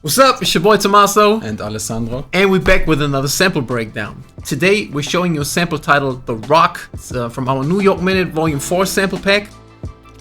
What's up? It's your boy Tommaso and Alessandro, and we're back with another sample breakdown. Today we're showing you a sample titled The Rock. It's from our New York Minute Volume 4 sample pack.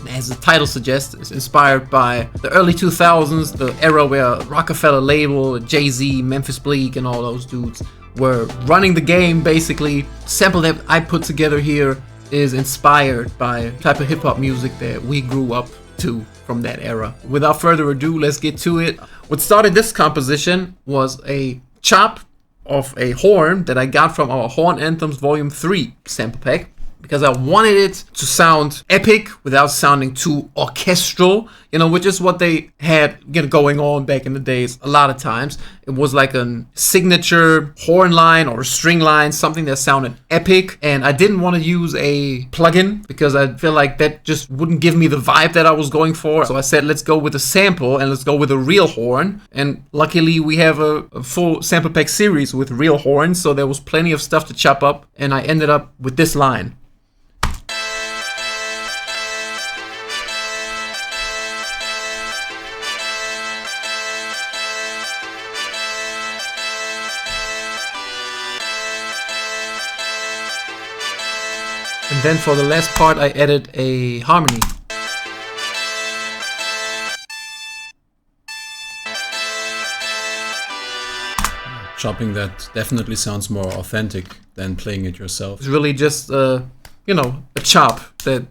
As the title suggests, it's inspired by the early 2000s, the era where Rockefeller label, Jay-Z, Memphis Bleak, and all those dudes were running the game. Basically, sample that I put together here is inspired by the type of hip-hop music that we grew up to from that era. Without further ado, let's get to it. What started this composition was a chop of a horn that I got from our Horn Anthems Volume 3 sample pack, because I wanted it to sound epic without sounding too orchestral, which is what they had going on back in the days. A lot of times it was like a signature horn line or a string line, something that sounded epic, and I didn't want to use a plugin because I feel like that just wouldn't give me the vibe that I was going for. So I said, let's go with a sample and let's go with a real horn, and luckily we have a full sample pack series with real horns, so there was plenty of stuff to chop up, and I ended up with this line. And then for the last part, I added a harmony. chopping that definitely sounds more authentic than playing it yourself. It's really just, a chop that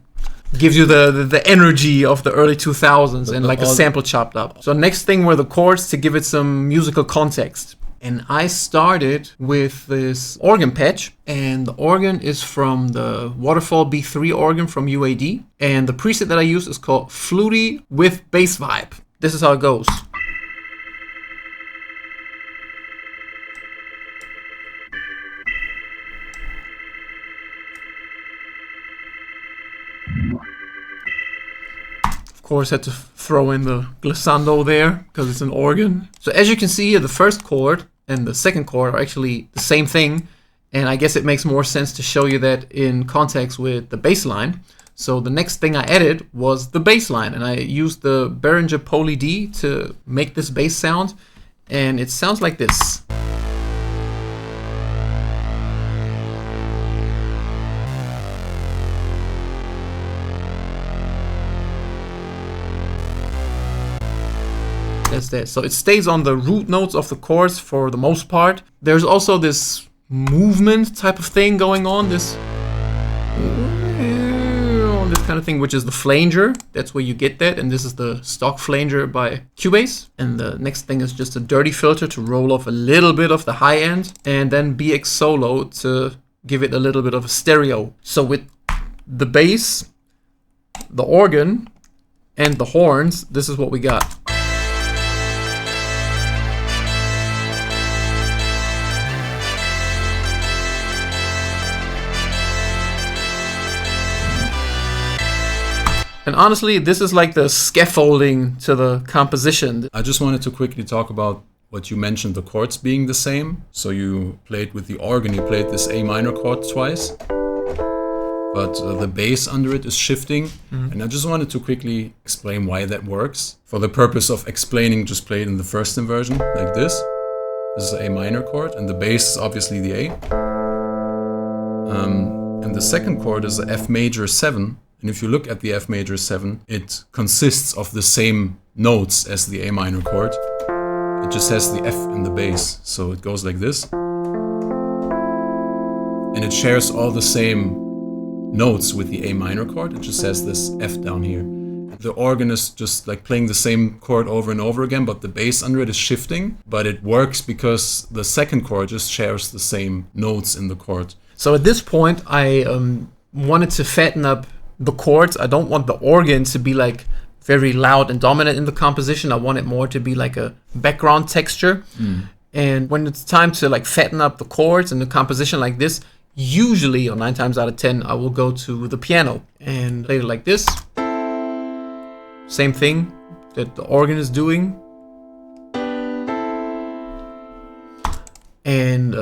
gives you the energy of the early 2000s and like a sample chopped up. So next thing were the chords to give it some musical context. And I started with this organ patch, and the organ is from the Waterfall B3 organ from UAD. And the preset that I use is called Fluty with Bass Vibe. This is how it goes. Of course, had to throw in the glissando there because it's an organ. So as you can see here, the first chord and the second chord are actually the same thing, and I guess it makes more sense to show you that in context with the bass line. So the next thing I added was the bass line, and I used the Behringer Poly D to make this bass sound, and it sounds like this. That's that. So it stays on the root notes of the chords for the most part. There's also this movement type of thing going on, this kind of thing, which is the flanger. That's where you get that, and this is the stock flanger by Cubase. And the next thing is just a dirty filter to roll off a little bit of the high end, and then BX Solo to give it a little bit of a stereo. So with the bass, the organ, and the horns, this is what we got. And honestly, this is like the scaffolding to the composition. I just wanted to quickly talk about what you mentioned, the chords being the same. So you played with the organ, you played this A minor chord twice, but the bass under it is shifting. And I just wanted to quickly explain why that works. For the purpose of explaining, just play it in the first inversion, like this. This is an A minor chord, and the bass is obviously the A. And the second chord is the F major 7. And if you look at the F major 7, it consists of the same notes as the A minor chord. It just has the F in the bass. So it goes like this. And it shares all the same notes with the A minor chord. It just has this F down here. The organ is just like playing the same chord over and over again, but the bass under it is shifting. But it works because the second chord just shares the same notes in the chord. So at this point, I wanted to fatten up the chords. I don't want the organ to be like very loud and dominant in the composition. I want it more to be like a background texture. And when it's time to like fatten up the chords and the composition like this, usually, or 9 times out of 10, I will go to the piano and play it like this. Same thing that the organ is doing. And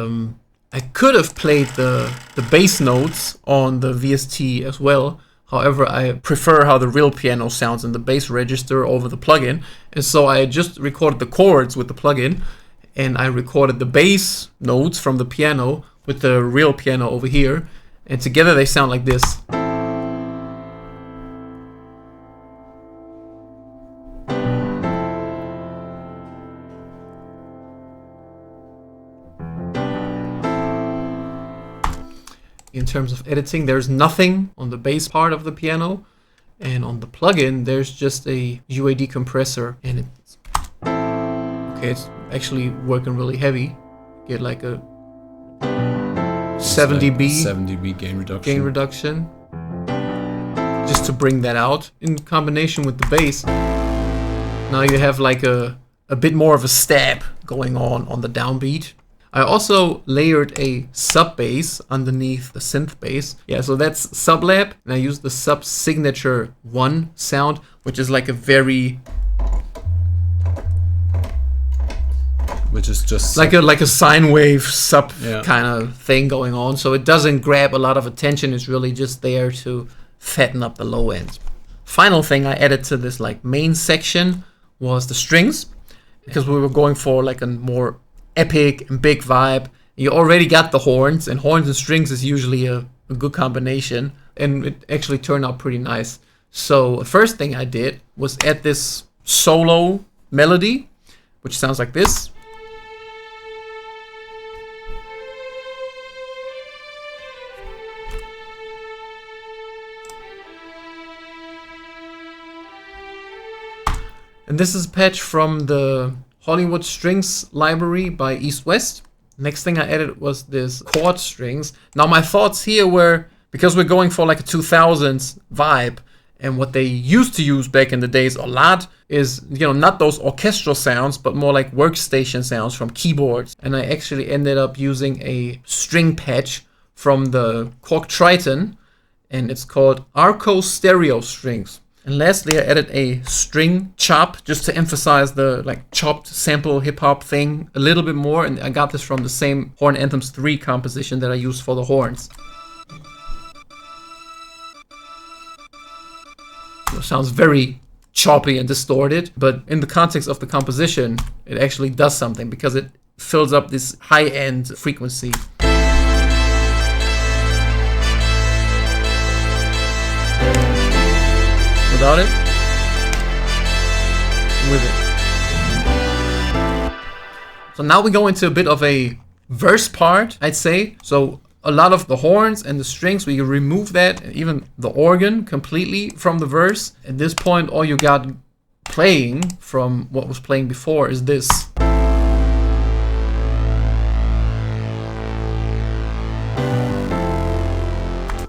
I could have played the bass notes on the VST as well. However, I prefer how the real piano sounds in the bass register over the plugin. And so I just recorded the chords with the plugin, and I recorded the bass notes from the piano with the real piano over here. And together they sound like this. In terms of editing, there's nothing on the bass part of the piano, and on the plugin there's just a UAD compressor, and it's actually working really heavy. Get like a 7 dB gain reduction just to bring that out in combination with the bass. Now you have like a bit more of a stab going on the downbeat. I also layered a sub bass underneath the synth bass. Yeah, so that's sublab, and I used the sub signature 1 sound, which is like a very, which is just like a sine wave sub kind of thing going on. So it doesn't grab a lot of attention. It's really just there to fatten up the low end. Final thing I added to this like main section was the strings, because we were going for like a more epic and big vibe. You already got the horns, and horns and strings is usually a good combination, and it actually turned out pretty nice. So the first thing I did was add this solo melody, which sounds like this. And this is a patch from the Hollywood Strings library by East West. Next thing I added was this chord strings. Now my thoughts here were, because we're going for like a 2000s vibe, and what they used to use back in the days a lot is, not those orchestral sounds, but more like workstation sounds from keyboards. And I actually ended up using a string patch from the Korg Triton, and it's called Arco Stereo Strings. And lastly, I added a string chop just to emphasize the like chopped sample hip hop thing a little bit more. And I got this from the same Horn Anthems 3 composition that I used for the horns. So it sounds very choppy and distorted, but in the context of the composition, it actually does something because it fills up this high-end frequency. Without it, with it. So now we go into a bit of a verse part, I'd say. So a lot of the horns and the strings, we remove that, even the organ completely from the verse. At this point, all you got playing from what was playing before is this.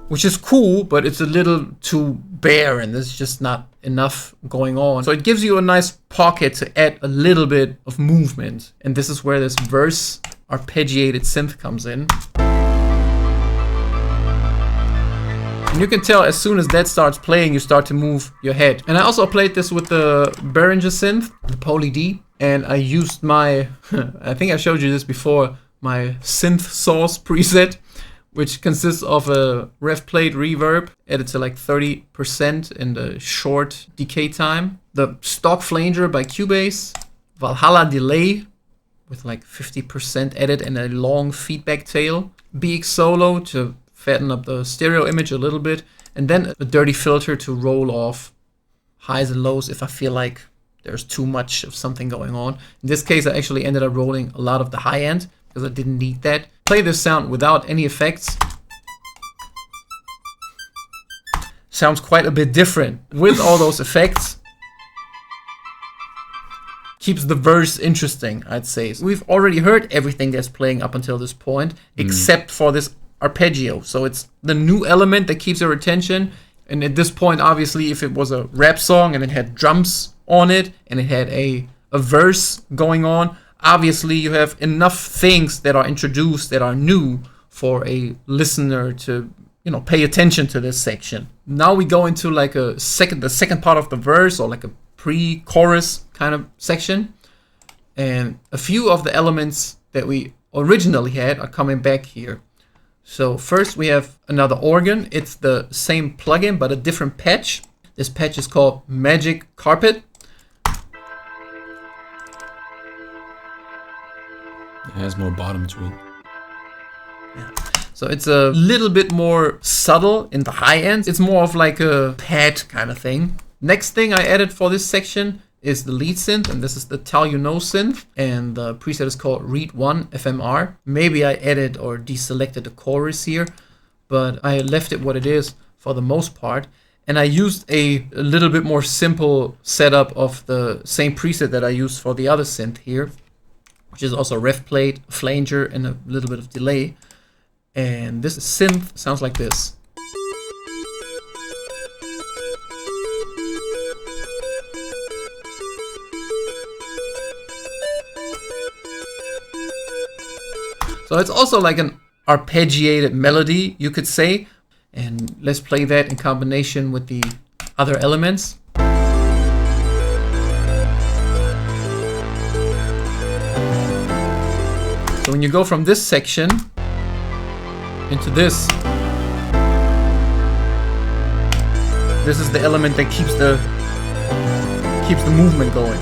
Which is cool, but it's a little too bare, and there's just not enough going on. So it gives you a nice pocket to add a little bit of movement. And this is where this verse arpeggiated synth comes in. And you can tell as soon as that starts playing, you start to move your head. And I also played this with the Behringer synth, the Poly D. And I used my, I think I showed you this before, my synth source preset, which consists of a ref plate reverb added to like 30% in the short decay time, the stock flanger by Cubase, Valhalla delay with like 50% edit and a long feedback tail, BX solo to fatten up the stereo image a little bit, and then a dirty filter to roll off highs and lows if I feel like there's too much of something going on. In this case, I actually ended up rolling a lot of the high end because I didn't need that. Play this sound without any effects. Sounds quite a bit different with all those effects. Keeps the verse interesting, I'd say. We've already heard everything that's playing up until this point, except for this arpeggio. So it's the new element that keeps your attention. And at this point, obviously, if it was a rap song and it had drums on it and it had a verse going on, obviously you have enough things that are introduced that are new for a listener to, pay attention to this section. Now we go into like the second part of the verse, or like a pre-chorus kind of section. And a few of the elements that we originally had are coming back here. So first we have another organ. It's the same plugin, but a different patch. This patch is called Magic Carpet. It has more bottom to it. Yeah. So it's a little bit more subtle in the high end. It's more of like a pad kind of thing. Next thing I added for this section is the lead synth, and this is the Tell You No synth, and the preset is called Read 1 FMR. Maybe I added or deselected the chorus here, but I left it what it is for the most part. And I used a little bit more simple setup of the same preset that I used for the other synth here, which is also ref plate, flanger, and a little bit of delay. And this synth sounds like this. So it's also like an arpeggiated melody, you could say. And let's play that in combination with the other elements. So when you go from this section into this is the element that keeps the movement going.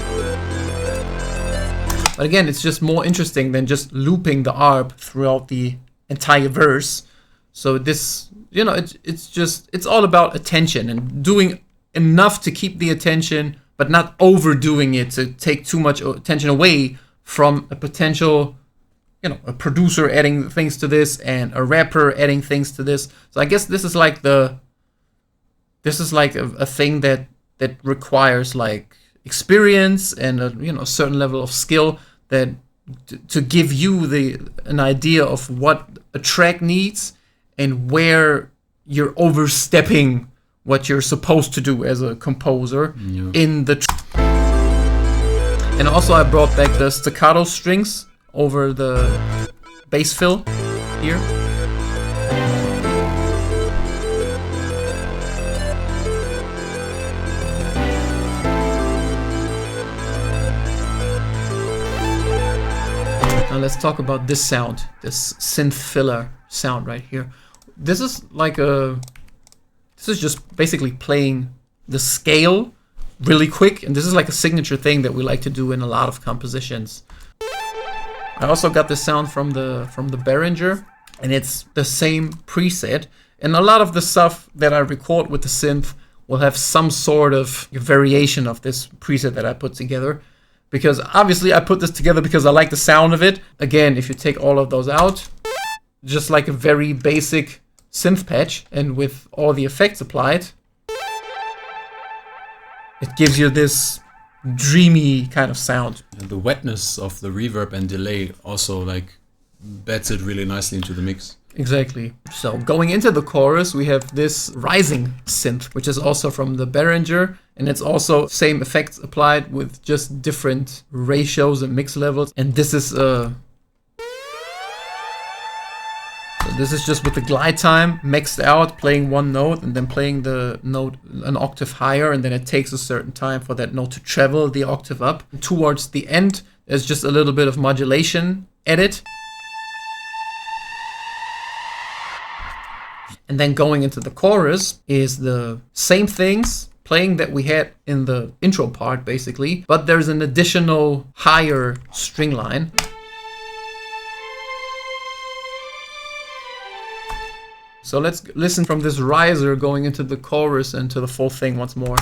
But again, it's just more interesting than just looping the arp throughout the entire verse. So this, you know, it's all about attention and doing enough to keep the attention, but not overdoing it to take too much attention away from a potential, you know, a producer adding things to this and a rapper adding things to this. So I guess this is like a thing that requires like experience and a certain level of skill that to give you an idea of what a track needs and where you're overstepping what you're supposed to do as a composer in the and also I brought back the staccato strings over the bass fill here. Now let's talk about this sound, this synth filler sound right here. This is just basically playing the scale really quick, and this is like a signature thing that we like to do in a lot of compositions. I also got this sound from the Behringer, and it's the same preset. And a lot of the stuff that I record with the synth will have some sort of variation of this preset that I put together. Because obviously I put this together because I like the sound of it. Again, if you take all of those out, just like a very basic synth patch, and with all the effects applied, it gives you this dreamy kind of sound. And the wetness of the reverb and delay also like beds it really nicely into the mix. Exactly. So going into the chorus, we have this rising synth, which is also from the Behringer, and it's also same effects applied with just different ratios and mix levels. And this is this is just with the glide time maxed out, playing one note and then playing the note an octave higher, and then it takes a certain time for that note to travel the octave up. Towards the end, there's just a little bit of modulation edit. And then going into the chorus is the same things playing that we had in the intro part, basically, but there's an additional higher string line. So let's listen from this riser going into the chorus and to the full thing once more.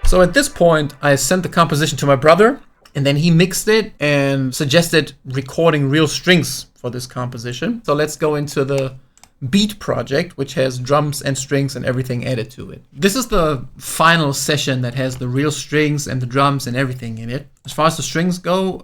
So at this point, I sent the composition to my brother, and then he mixed it and suggested recording real strings for this composition. So let's go into the beat project, which has drums and strings and everything added to it. This is the final session that has the real strings and the drums and everything in it. As far as the strings go,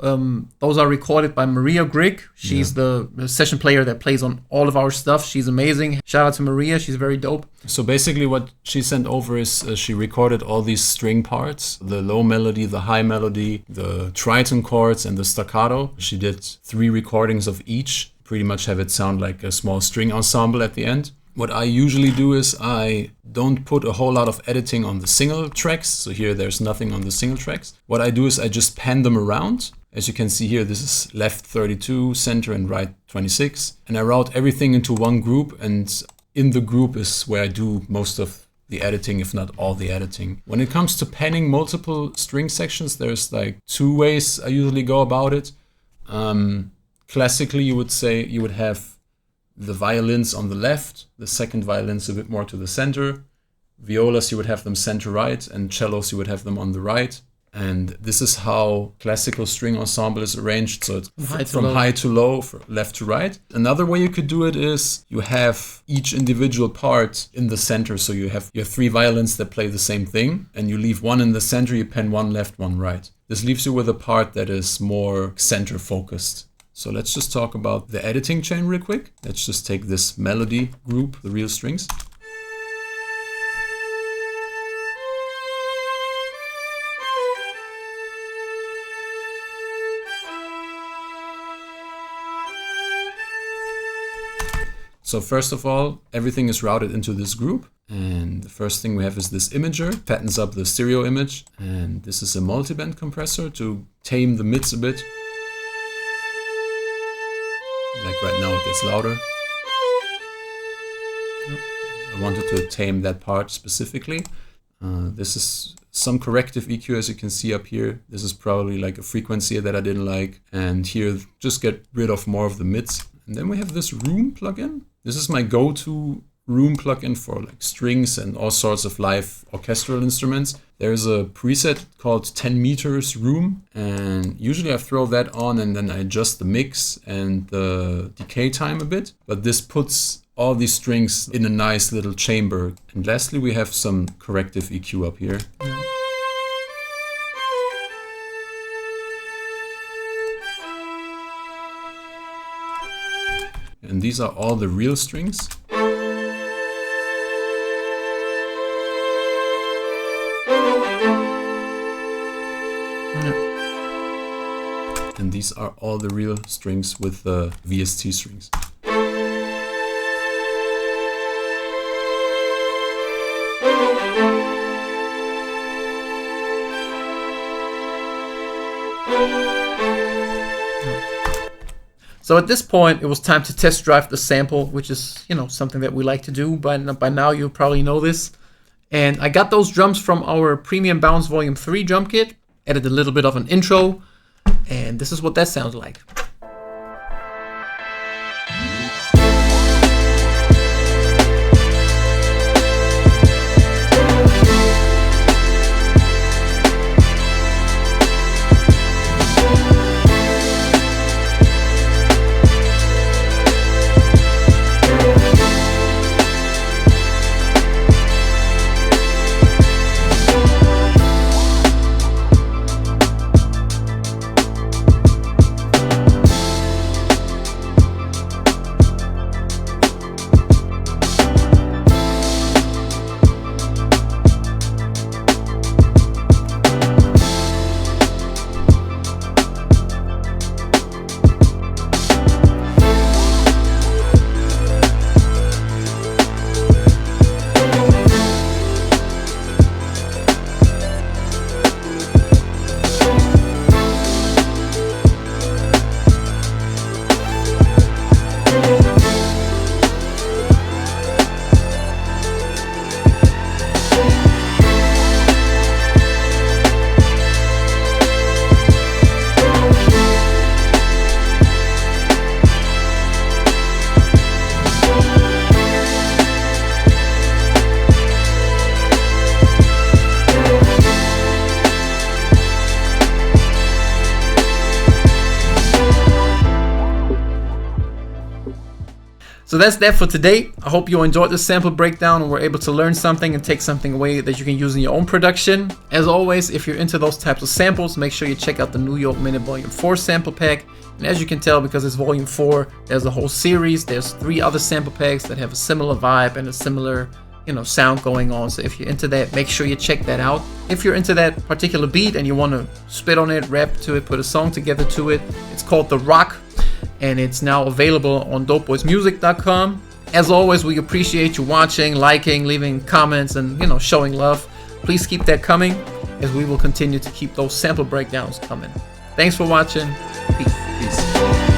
those are recorded by Maria Grigg. She's the session player that plays on all of our stuff. She's amazing. Shout out to Maria. She's very dope. So basically what she sent over is she recorded all these string parts, the low melody, the high melody, the tritone chords, and the staccato. She did 3 recordings of each, pretty much have it sound like a small string ensemble at the end. What I usually do is I don't put a whole lot of editing on the single tracks. So here there's nothing on the single tracks. What I do is I just pan them around. As you can see here, this is left 32, center and right 26. And I route everything into one group, and in the group is where I do most of the editing, if not all the editing. When it comes to panning multiple string sections, there's like 2 ways I usually go about it. Classically, you would say you would have the violins on the left, the second violins a bit more to the center. Violas, you would have them center right, and cellos, you would have them on the right. And this is how classical string ensemble is arranged. So it's from high to low, from left to right. Another way you could do it is you have each individual part in the center. So you have your 3 violins that play the same thing, and you leave one in the center, you pen one left, one right. This leaves you with a part that is more center focused. So let's just talk about the editing chain real quick. Let's just take this melody group, the real strings. So first of all, everything is routed into this group. And the first thing we have is this imager, fattens up the stereo image. And this is a multiband compressor to tame the mids a bit. Like right now it gets louder. I wanted to tame that part specifically. This is some corrective EQ, as you can see up here. This is probably like a frequency that I didn't like. And here, just get rid of more of the mids. And then we have this room plugin. This is my go-to room plugin for like strings and all sorts of live orchestral instruments. There's a preset called 10 meters room, and usually I throw that on and then I adjust the mix and the decay time a bit. But this puts all these strings in a nice little chamber. And lastly, we have some corrective EQ up here. And these are all the real strings. And these are all the real strings with the VST strings. So at this point, it was time to test drive the sample, which is, something that we like to do. By now, you probably know this. And I got those drums from our Premium Bounce Volume 3 drum kit, added a little bit of an intro, and this is what that sounds like. So that's that for today. I hope you enjoyed this sample breakdown and were able to learn something and take something away that you can use in your own production. As always, if you're into those types of samples, make sure you check out the New York Minute Volume 4 sample pack. And as you can tell, because it's Volume 4, there's a whole series. There's 3 other sample packs that have a similar vibe and a similar, sound going on. So if you're into that, make sure you check that out. If you're into that particular beat and you want to spit on it, rap to it, put a song together to it, it's called The Rock. And it's now available on dopeboysmusic.com. As always, we appreciate you watching, liking, leaving comments, and showing love. Please keep that coming, as we will continue to keep those sample breakdowns coming. Thanks for watching. Peace.